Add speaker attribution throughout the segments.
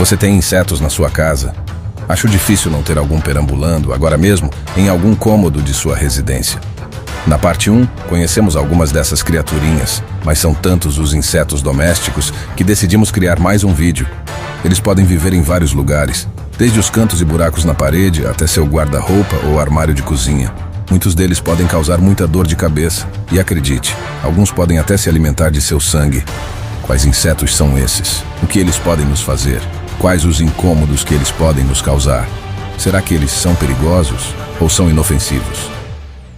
Speaker 1: Você tem insetos na sua casa? Acho difícil não ter algum perambulando agora mesmo em algum cômodo de sua residência. Na parte 1, conhecemos algumas dessas criaturinhas, mas são tantos os insetos domésticos que decidimos criar mais um vídeo. Eles podem viver em vários lugares, desde os cantos e buracos na parede até seu guarda-roupa ou armário de cozinha. Muitos deles podem causar muita dor de cabeça e, acredite, alguns podem até se alimentar de seu sangue. Quais insetos são esses? O que eles podem nos fazer? Quais os incômodos que eles podem nos causar? Será que eles são perigosos ou são inofensivos?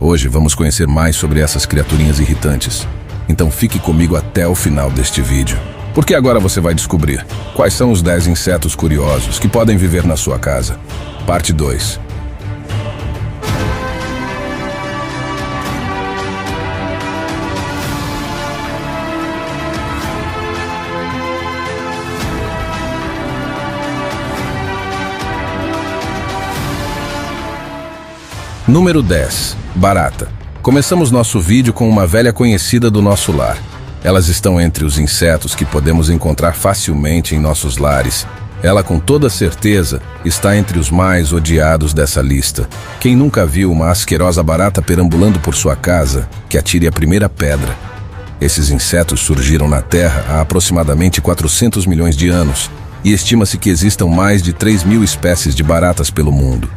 Speaker 1: Hoje vamos conhecer mais sobre essas criaturinhas irritantes. Então fique comigo até o final deste vídeo, porque agora você vai descobrir quais são os 10 insetos curiosos que podem viver na sua casa. Parte 2. Número 10. Barata. Começamos nosso vídeo com uma velha conhecida do nosso lar. Elas estão entre os insetos que podemos encontrar facilmente em nossos lares. Ela, com toda certeza, está entre os mais odiados dessa lista. Quem nunca viu uma asquerosa barata perambulando por sua casa, que atire a primeira pedra. Esses insetos surgiram na Terra há aproximadamente 400 milhões de anos e estima-se que existam mais de 3.000 espécies de baratas pelo mundo.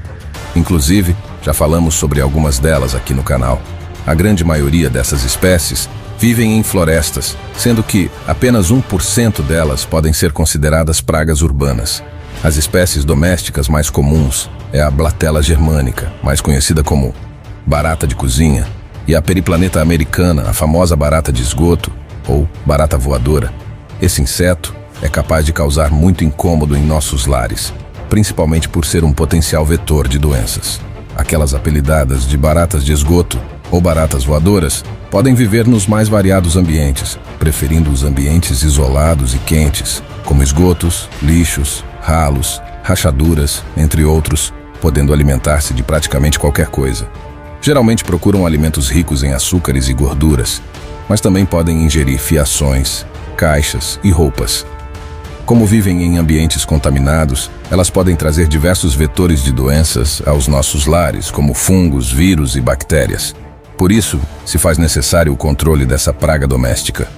Speaker 1: Inclusive, já falamos sobre algumas delas aqui no canal. A grande maioria dessas espécies vivem em florestas, sendo que apenas 1% delas podem ser consideradas pragas urbanas. As espécies domésticas mais comuns é a Blatella germanica, mais conhecida como barata de cozinha, e a Periplaneta americana, a famosa barata de esgoto, ou barata voadora. Esse inseto é capaz de causar muito incômodo em nossos lares, principalmente por ser um potencial vetor de doenças. Aquelas apelidadas de baratas de esgoto ou baratas voadoras podem viver nos mais variados ambientes, preferindo os ambientes isolados e quentes, como esgotos, lixos, ralos, rachaduras, entre outros, podendo alimentar-se de praticamente qualquer coisa. Geralmente procuram alimentos ricos em açúcares e gorduras, mas também podem ingerir fiações, caixas e roupas. Como vivem em ambientes contaminados, elas podem trazer diversos vetores de doenças aos nossos lares, como fungos, vírus e bactérias. Por isso, se faz necessário o controle dessa praga doméstica.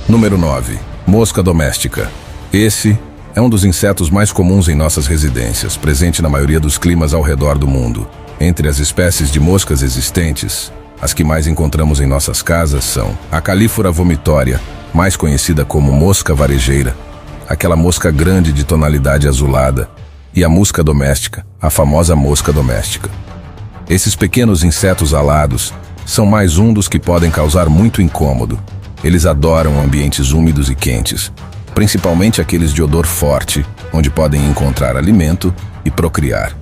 Speaker 1: Número 9. Mosca doméstica. Esse é um dos insetos mais comuns em nossas residências, presente na maioria dos climas ao redor do mundo. Entre as espécies de moscas existentes, as que mais encontramos em nossas casas são a Calífora vomitoria, mais conhecida como mosca varejeira, aquela mosca grande de tonalidade azulada, e a musca doméstica, a famosa mosca doméstica. Esses pequenos insetos alados são mais um dos que podem causar muito incômodo. Eles adoram ambientes úmidos e quentes, principalmente aqueles de odor forte, onde podem encontrar alimento e procriar.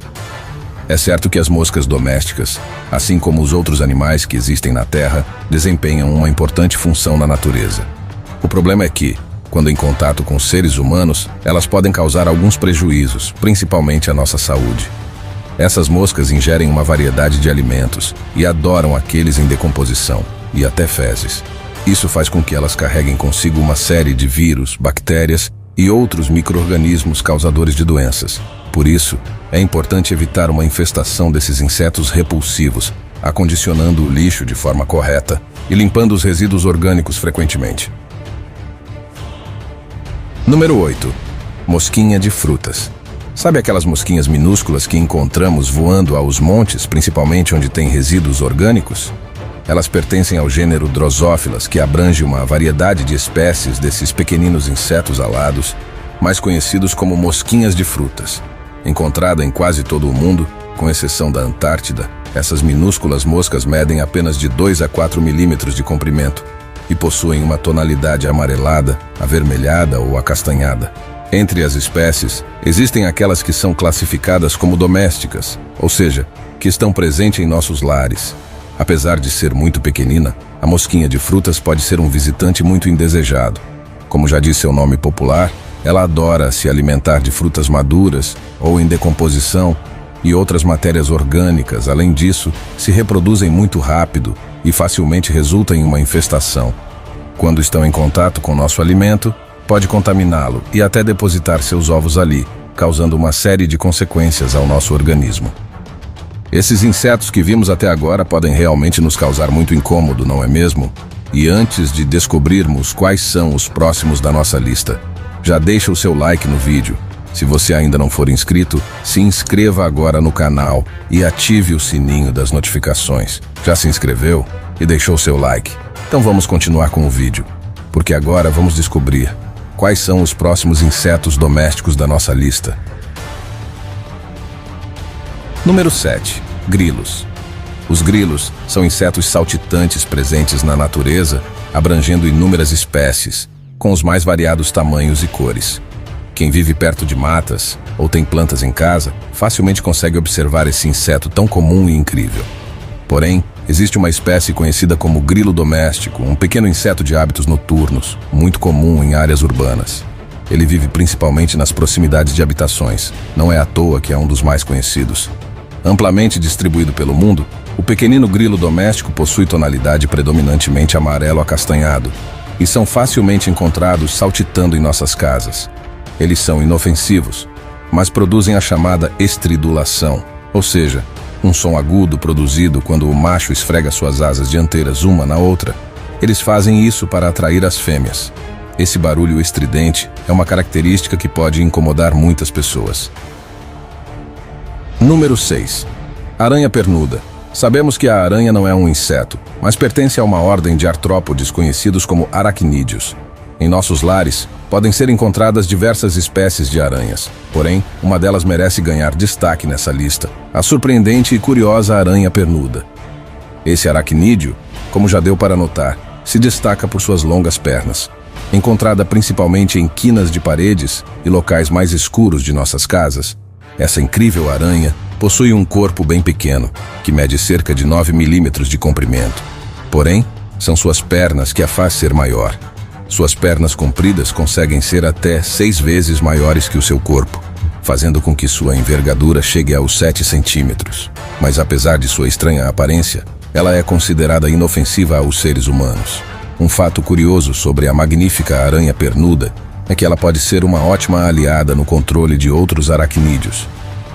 Speaker 1: É certo que as moscas domésticas, assim como os outros animais que existem na Terra, desempenham uma importante função na natureza. O problema é que, quando em contato com seres humanos, elas podem causar alguns prejuízos, principalmente à nossa saúde. Essas moscas ingerem uma variedade de alimentos e adoram aqueles em decomposição, e até fezes. Isso faz com que elas carreguem consigo uma série de vírus, bactérias e outros micro-organismos causadores de doenças. Por isso, é importante evitar uma infestação desses insetos repulsivos, acondicionando o lixo de forma correta e limpando os resíduos orgânicos frequentemente. Número 8. Mosquinha de frutas. Sabe aquelas mosquinhas minúsculas que encontramos voando aos montes, principalmente onde tem resíduos orgânicos? Elas pertencem ao gênero Drosophila, que abrange uma variedade de espécies desses pequeninos insetos alados, mais conhecidos como mosquinhas de frutas. Encontrada em quase todo o mundo, com exceção da Antártida, essas minúsculas moscas medem apenas de 2 a 4 milímetros de comprimento e possuem uma tonalidade amarelada, avermelhada ou acastanhada. Entre as espécies, existem aquelas que são classificadas como domésticas, ou seja, que estão presentes em nossos lares. Apesar de ser muito pequenina, a mosquinha de frutas pode ser um visitante muito indesejado. Como já disse seu nome popular, ela adora se alimentar de frutas maduras ou em decomposição e outras matérias orgânicas. Além disso, se reproduzem muito rápido e facilmente resultam em uma infestação. Quando estão em contato com nosso alimento, pode contaminá-lo e até depositar seus ovos ali, causando uma série de consequências ao nosso organismo. Esses insetos que vimos até agora podem realmente nos causar muito incômodo, não é mesmo? E antes de descobrirmos quais são os próximos da nossa lista, já deixa o seu like no vídeo. Se você ainda não for inscrito, se inscreva agora no canal e ative o sininho das notificações. Já se inscreveu e deixou seu like? Então vamos continuar com o vídeo, porque agora vamos descobrir quais são os próximos insetos domésticos da nossa lista. Número 7. Grilos. Os grilos são insetos saltitantes presentes na natureza, abrangendo inúmeras espécies, com os mais variados tamanhos e cores. Quem vive perto de matas ou tem plantas em casa, facilmente consegue observar esse inseto tão comum e incrível. Porém, existe uma espécie conhecida como grilo doméstico, um pequeno inseto de hábitos noturnos, muito comum em áreas urbanas. Ele vive principalmente nas proximidades de habitações, não é à toa que é um dos mais conhecidos. Amplamente distribuído pelo mundo, o pequenino grilo doméstico possui tonalidade predominantemente amarelo acastanhado e são facilmente encontrados saltitando em nossas casas. Eles são inofensivos, mas produzem a chamada estridulação, ou seja, um som agudo produzido quando o macho esfrega suas asas dianteiras uma na outra. Eles fazem isso para atrair as fêmeas. Esse barulho estridente é uma característica que pode incomodar muitas pessoas. Número 6. Aranha pernuda. Sabemos que a aranha não é um inseto, mas pertence a uma ordem de artrópodes conhecidos como aracnídeos. Em nossos lares, podem ser encontradas diversas espécies de aranhas. Porém, uma delas merece ganhar destaque nessa lista: a surpreendente e curiosa aranha pernuda. Esse aracnídeo, como já deu para notar, se destaca por suas longas pernas. Encontrada principalmente em quinas de paredes e locais mais escuros de nossas casas, essa incrível aranha possui um corpo bem pequeno, que mede cerca de 9 milímetros de comprimento. Porém, são suas pernas que a faz ser maior. Suas pernas compridas conseguem ser até 6 vezes maiores que o seu corpo, fazendo com que sua envergadura chegue aos 7 centímetros. Mas apesar de sua estranha aparência, ela é considerada inofensiva aos seres humanos. Um fato curioso sobre a magnífica aranha pernuda é que ela pode ser uma ótima aliada no controle de outros aracnídeos.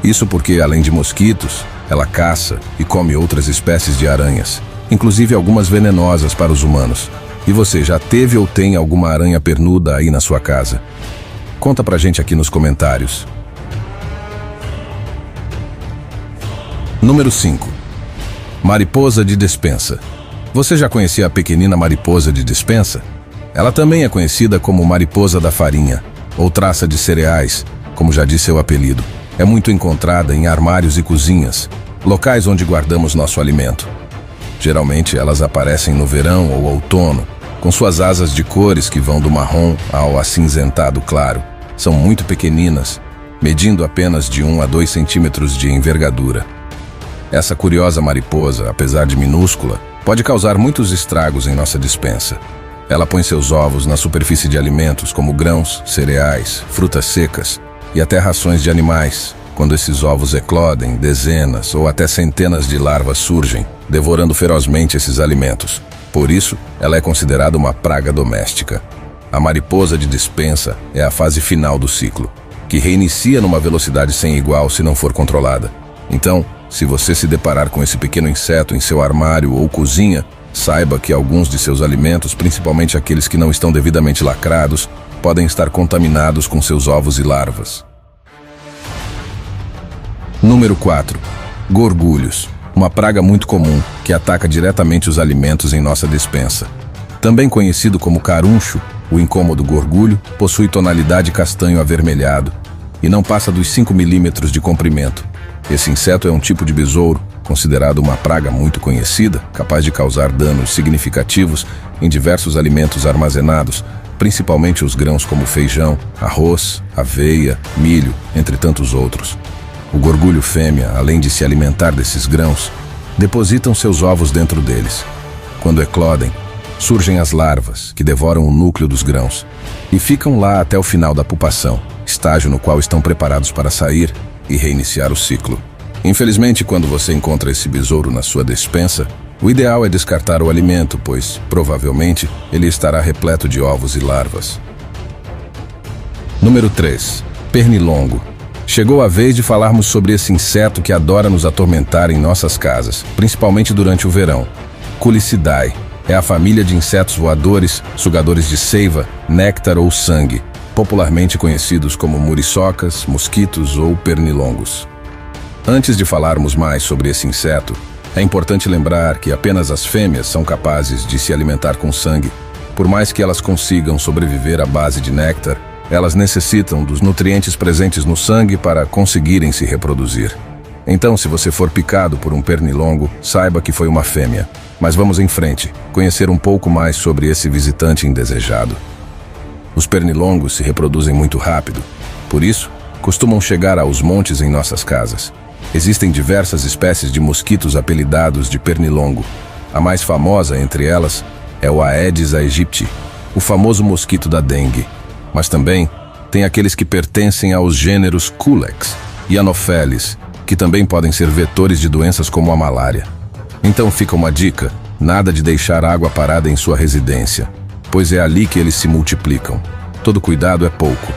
Speaker 1: Isso porque, além de mosquitos, ela caça e come outras espécies de aranhas, inclusive algumas venenosas para os humanos. E você já teve ou tem alguma aranha pernuda aí na sua casa? Conta pra gente aqui nos comentários. Número 5. Mariposa de despensa. Você já conhecia a pequenina mariposa de despensa? Ela também é conhecida como mariposa da farinha, ou traça de cereais, como já disse seu apelido. É muito encontrada em armários e cozinhas, locais onde guardamos nosso alimento. Geralmente elas aparecem no verão ou outono, com suas asas de cores que vão do marrom ao acinzentado claro. São muito pequeninas, medindo apenas de 1 a 2 centímetros de envergadura. Essa curiosa mariposa, apesar de minúscula, pode causar muitos estragos em nossa despensa. Ela põe seus ovos na superfície de alimentos como grãos, cereais, frutas secas e até rações de animais. Quando esses ovos eclodem, dezenas ou até centenas de larvas surgem, devorando ferozmente esses alimentos. Por isso, ela é considerada uma praga doméstica. A mariposa de despensa é a fase final do ciclo, que reinicia numa velocidade sem igual se não for controlada. Então, se você se deparar com esse pequeno inseto em seu armário ou cozinha, saiba que alguns de seus alimentos, principalmente aqueles que não estão devidamente lacrados, podem estar contaminados com seus ovos e larvas. Número 4. Gorgulhos. Uma praga muito comum que ataca diretamente os alimentos em nossa despensa. Também conhecido como caruncho, o incômodo gorgulho possui tonalidade castanho avermelhado e não passa dos 5 milímetros de comprimento. Esse inseto é um tipo de besouro, considerado uma praga muito conhecida, capaz de causar danos significativos em diversos alimentos armazenados, principalmente os grãos como feijão, arroz, aveia, milho, entre tantos outros. O gorgulho fêmea, além de se alimentar desses grãos, depositam seus ovos dentro deles. Quando eclodem, surgem as larvas, que devoram o núcleo dos grãos, e ficam lá até o final da pupação, estágio no qual estão preparados para sair e reiniciar o ciclo. Infelizmente, quando você encontra esse besouro na sua despensa, o ideal é descartar o alimento, pois, provavelmente, ele estará repleto de ovos e larvas. Número 3. Pernilongo. Chegou a vez de falarmos sobre esse inseto que adora nos atormentar em nossas casas, principalmente durante o verão. Culicidae é a família de insetos voadores, sugadores de seiva, néctar ou sangue, popularmente conhecidos como muriçocas, mosquitos ou pernilongos. Antes de falarmos mais sobre esse inseto, é importante lembrar que apenas as fêmeas são capazes de se alimentar com sangue. Por mais que elas consigam sobreviver à base de néctar, elas necessitam dos nutrientes presentes no sangue para conseguirem se reproduzir. Então, se você for picado por um pernilongo, saiba que foi uma fêmea. Mas vamos em frente, conhecer um pouco mais sobre esse visitante indesejado. Os pernilongos se reproduzem muito rápido. Por isso, costumam chegar aos montes em nossas casas. Existem diversas espécies de mosquitos apelidados de pernilongo. A mais famosa entre elas é o Aedes aegypti, o famoso mosquito da dengue. Mas também tem aqueles que pertencem aos gêneros Culex e Anopheles, que também podem ser vetores de doenças como a malária. Então fica uma dica: nada de deixar água parada em sua residência, pois é ali que eles se multiplicam. Todo cuidado é pouco.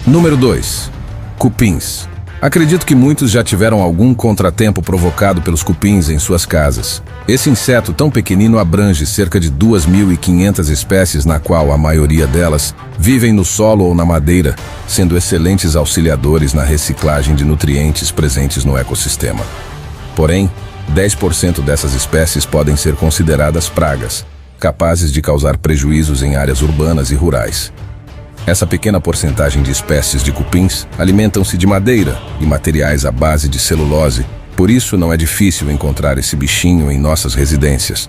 Speaker 1: Número 2. Cupins. Acredito que muitos já tiveram algum contratempo provocado pelos cupins em suas casas. Esse inseto tão pequenino abrange cerca de 2.500 espécies, na qual a maioria delas vivem no solo ou na madeira, sendo excelentes auxiliadores na reciclagem de nutrientes presentes no ecossistema. Porém, 10% dessas espécies podem ser consideradas pragas, capazes de causar prejuízos em áreas urbanas e rurais. Essa pequena porcentagem de espécies de cupins alimentam-se de madeira e materiais à base de celulose, por isso não é difícil encontrar esse bichinho em nossas residências.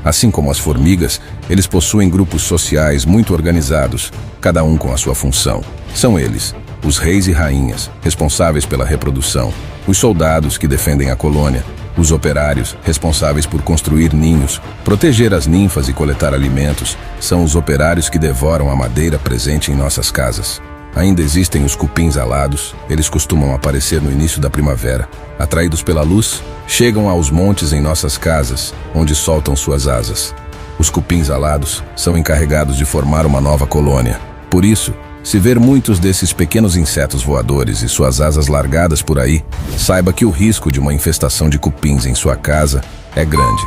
Speaker 1: Assim como as formigas, eles possuem grupos sociais muito organizados, cada um com a sua função. São eles, os reis e rainhas, responsáveis pela reprodução, os soldados que defendem a colônia, os operários, responsáveis por construir ninhos, proteger as ninfas e coletar alimentos, são os operários que devoram a madeira presente em nossas casas. Ainda existem os cupins alados, eles costumam aparecer no início da primavera. Atraídos pela luz, chegam aos montes em nossas casas, onde soltam suas asas. Os cupins alados são encarregados de formar uma nova colônia. Por isso, se ver muitos desses pequenos insetos voadores e suas asas largadas por aí, saiba que o risco de uma infestação de cupins em sua casa é grande.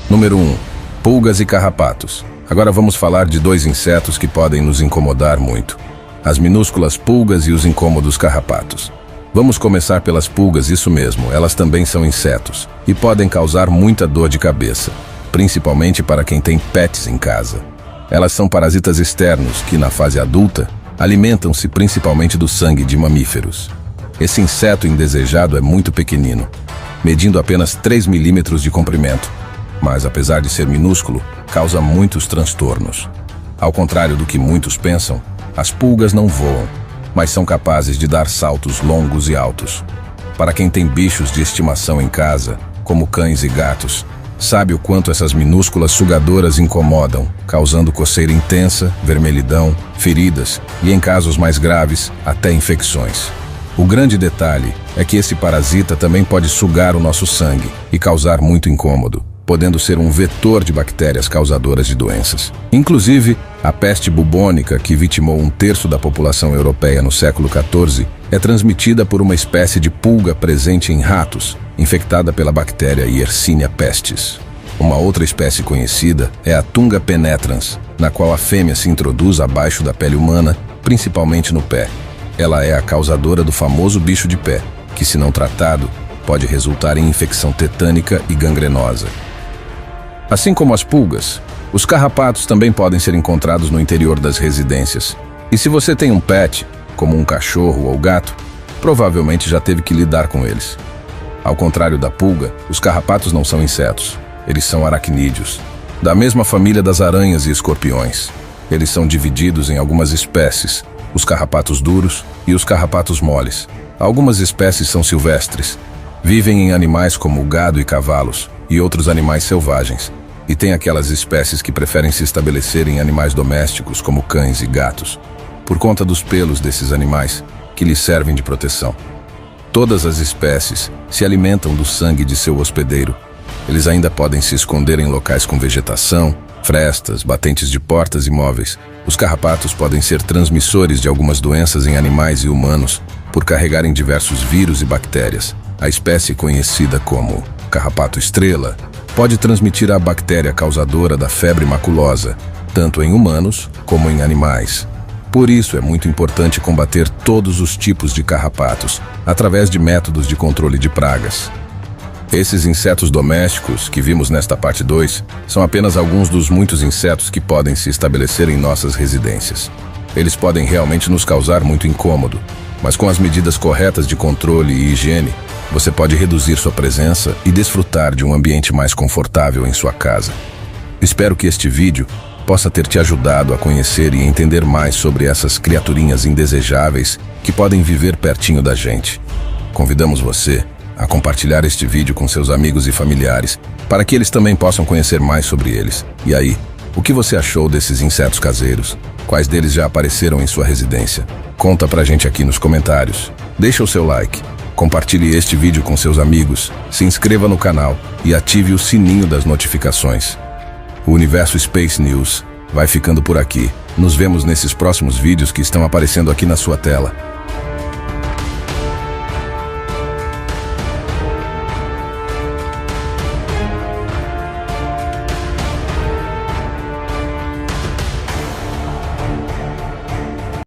Speaker 1: Número 1. Pulgas e carrapatos. Agora vamos falar de dois insetos que podem nos incomodar muito: as minúsculas pulgas e os incômodos carrapatos. Vamos começar pelas pulgas, isso mesmo, elas também são insetos e podem causar muita dor de cabeça, principalmente para quem tem pets em casa. Elas são parasitas externos que, na fase adulta, alimentam-se principalmente do sangue de mamíferos. Esse inseto indesejado é muito pequenino, medindo apenas 3 milímetros de comprimento, mas apesar de ser minúsculo, causa muitos transtornos. Ao contrário do que muitos pensam, as pulgas não voam, mas são capazes de dar saltos longos e altos. Para quem tem bichos de estimação em casa, como cães e gatos, sabe o quanto essas minúsculas sugadoras incomodam, causando coceira intensa, vermelhidão, feridas e, em casos mais graves, até infecções. O grande detalhe é que esse parasita também pode sugar o nosso sangue e causar muito incômodo, podendo ser um vetor de bactérias causadoras de doenças. Inclusive, a peste bubônica, que vitimou 1/3 da população europeia no século XIV, é transmitida por uma espécie de pulga presente em ratos, infectada pela bactéria Yersinia pestis. Uma outra espécie conhecida é a Tunga penetrans, na qual a fêmea se introduz abaixo da pele humana, principalmente no pé. Ela é a causadora do famoso bicho de pé, que, se não tratado, pode resultar em infecção tetânica e gangrenosa. Assim como as pulgas, os carrapatos também podem ser encontrados no interior das residências. E se você tem um pet, como um cachorro ou gato, provavelmente já teve que lidar com eles. Ao contrário da pulga, os carrapatos não são insetos, eles são aracnídeos, da mesma família das aranhas e escorpiões. Eles são divididos em algumas espécies, os carrapatos duros e os carrapatos moles. Algumas espécies são silvestres, vivem em animais como gado e cavalos, e outros animais selvagens. E tem aquelas espécies que preferem se estabelecer em animais domésticos, como cães e gatos, por conta dos pelos desses animais, que lhes servem de proteção. Todas as espécies se alimentam do sangue de seu hospedeiro. Eles ainda podem se esconder em locais com vegetação, frestas, batentes de portas e móveis. Os carrapatos podem ser transmissores de algumas doenças em animais e humanos por carregarem diversos vírus e bactérias. A espécie conhecida como carrapato estrela pode transmitir a bactéria causadora da febre maculosa, tanto em humanos como em animais. Por isso é muito importante combater todos os tipos de carrapatos através de métodos de controle de pragas. Esses insetos domésticos que vimos nesta parte 2 são apenas alguns dos muitos insetos que podem se estabelecer em nossas residências. Eles podem realmente nos causar muito incômodo, mas com as medidas corretas de controle e higiene, você pode reduzir sua presença e desfrutar de um ambiente mais confortável em sua casa. Espero que este vídeo possa ter te ajudado a conhecer e entender mais sobre essas criaturinhas indesejáveis que podem viver pertinho da gente. Convidamos você a compartilhar este vídeo com seus amigos e familiares, para que eles também possam conhecer mais sobre eles. E aí, o que você achou desses insetos caseiros? Quais deles já apareceram em sua residência? Conta pra gente aqui nos comentários. Deixa o seu like, compartilhe este vídeo com seus amigos, se inscreva no canal e ative o sininho das notificações. O Universo Space News vai ficando por aqui. Nos vemos nesses próximos vídeos que estão aparecendo aqui na sua tela.